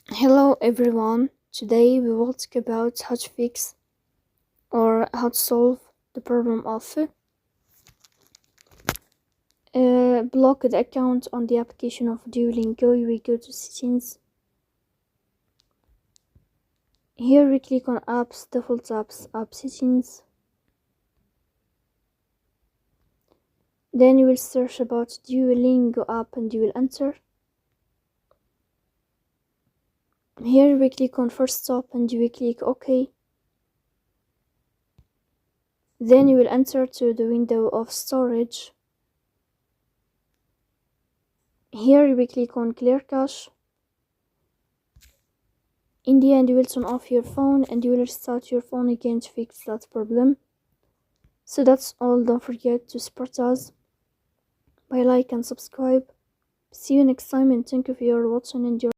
Hello everyone, today we will talk about how to fix or how to solve the problem of blocked account on the application of Duolingo. We go to settings. Here we click on apps, default apps, app settings. Then you will search about Duolingo app and you will enter. Here we click on first stop and you will click OK. Then you will enter to the window of storage. Here we click on clear cache. In the end, you will turn off your phone and you will restart your phone again to fix that problem. So that's all. Don't forget to support us by like and subscribe. See you next time and thank you for your watching and enjoy.